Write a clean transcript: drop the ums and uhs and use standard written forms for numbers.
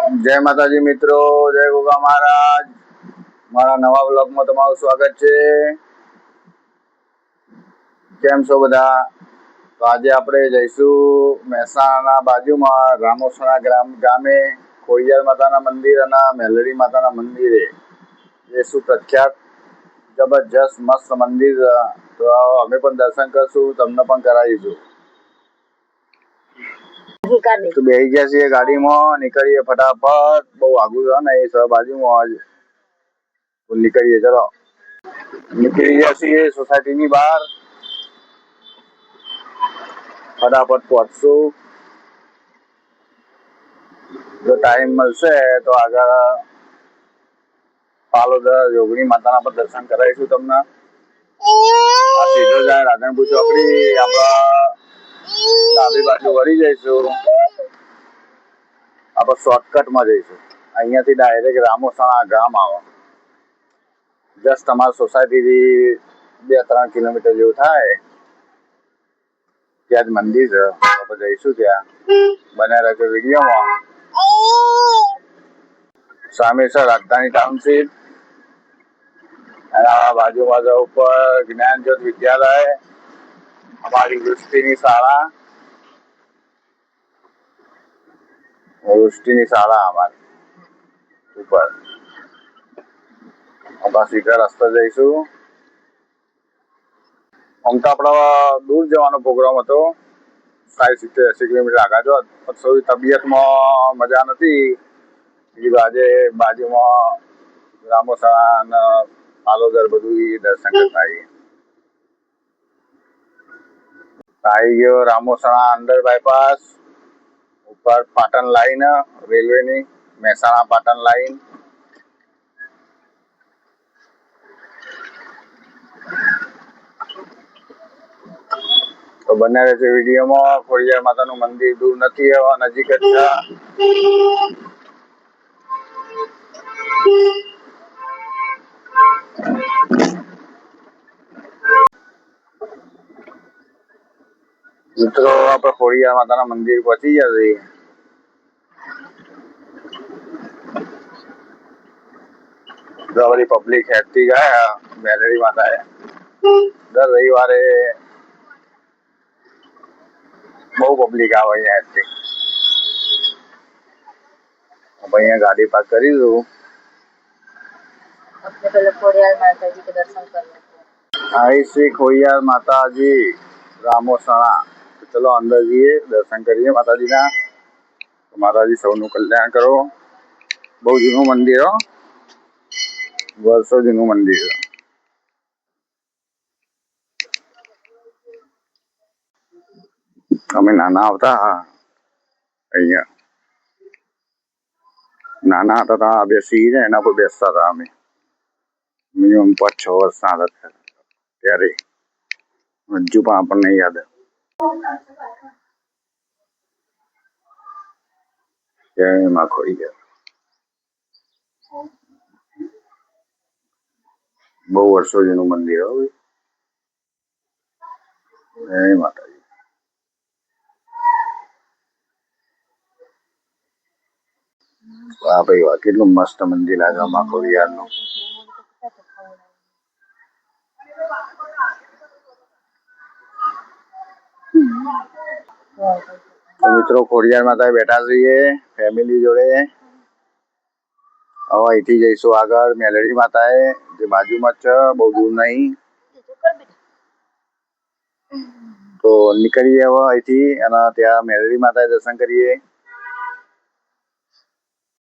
જય માતાજી મિત્રો, જય ગોગા મહારાજ. મારા નવા બ્લોગમાં તમારું સ્વાગત છે. કેમ છો બધા? તો આજે આપણે જઈશું મહેસાણાના બાજુમાં રામોસણા ગામે ખોડિયાર માતાના મંદિર અને મેલડી માતાના મંદિરે. એ શું પ્રખ્યાત જબરજસ્ત મસ્ત મંદિર. તો અમે પણ દર્શન કરશું, તમને પણ કરાવીશું. તો બેસી ગયા છીએ ગાડીમાં, નીકળીએ ફટાફટ. બહુ આગું છે ને એ બાજુમાં જ નીકળીએ. ચલો, નીકળી ગયા છીએ સોસાયટીની બહાર. ફટાફટ પહોંચશું. જો ટાઈમ મળશે તો આગળ પાલોદર યોગણી માતાના પણ દર્શન કરાવીશું તમને. આ સીધો જાય રાધનપુર ચોકડી, આપણા ડાબી બાજુ વળી જઈશું. આપણે શોર્ટકટમાં જઈશું. અહીંયાથી ડાયરેક્ટ રામોસણા ગામ આવે. જસ્ટ તમારા સોસાયટીથી 2-3 કિલોમીટર જેવું થાય. ત્યાં જ મંદિર છે. આપણે જઈશું ત્યાં. બન્યા રહેજો વિડીયોમાં. સામે છે રાજધાની ટાઉનશીપ. એના બાજુમાં ઉપર જ્ઞાનજ્યોત વિદ્યાલય, અમારી વૃષ્ટિની શાળા. વૃષ્ટિની શાળા અમારી ઉપર. આપણે સીધા રસ્તે જઈશું. આમ તો આપણા દૂર જવાનો પ્રોગ્રામ હતો, 60-80 કિલોમીટર આગળ જો. થોડી તબિયતમાં મજા નથી. આજે બાજુમાં રામોસણા અને પાલોદર બધું દર્શન કરતા આવીએ. આવી ગયો રામોસણા અંદર બાયપાસ ઉપર પાટણ લાઈન રેલવેની, મહેસાણા પાટણ લાઈન. તો બન્યા રહેશે વિડીયોમાં. ખોડિયાર માતાનું મંદિર દૂર નથી, હવે નજીક જ છે. મિત્રો, આપણે ખોડિયાર માતાના મંદિર પહોંચી ગયા છીએ. ગવરી પબ્લિક હેઠતી ગયા મેલડી માતાએ. દર રવિવારે બહુ પબ્લિક આવે અહીંયા હેઠતી. અહીંયા ગાડી પાર્ક કરી દઉં. ખોડિયાર માતાજી કે દર્શન કરना. आई श्री खोडियार माता जी रामोसणा. चलो अंदर જઈએ, દર્શન કરીએ માતાજીના. માતાજી સૌનું કલ્યાણ કરો. બહુ જૂનું મંદિર હો, વર્ષો જૂનું મંદિર. અમે નાના આવતા અહીંયા, નાના હતા ત્યાં બે સિંહ છે એના પર બેસતા હતા અમે. મિનિમમ 5-6 વર્ષના હતા ત્યારે. હજુ પણ આપણને યાદ. જય માં ખોડિયાર. બહુ વર્ષો જૂનું મંદિર હોય. જય માતાજી. વાહ ભાઈ વાહ, કેટલું મસ્ત મંદિર લાગે માં ખોડિયારનું. તો મિત્રો, ખોડિયાર માતા બેઠા છીએ ફેમિલી જોડે. હવે અહીંથી જઈશું આગળ મેલડી માતાએ, જે બાજુમાં છે, બહુ દૂર નહીં. તો નીકળીએ હવે અહીંથી અને ત્યાં મેલડી માતાએ દર્શન કરીએ.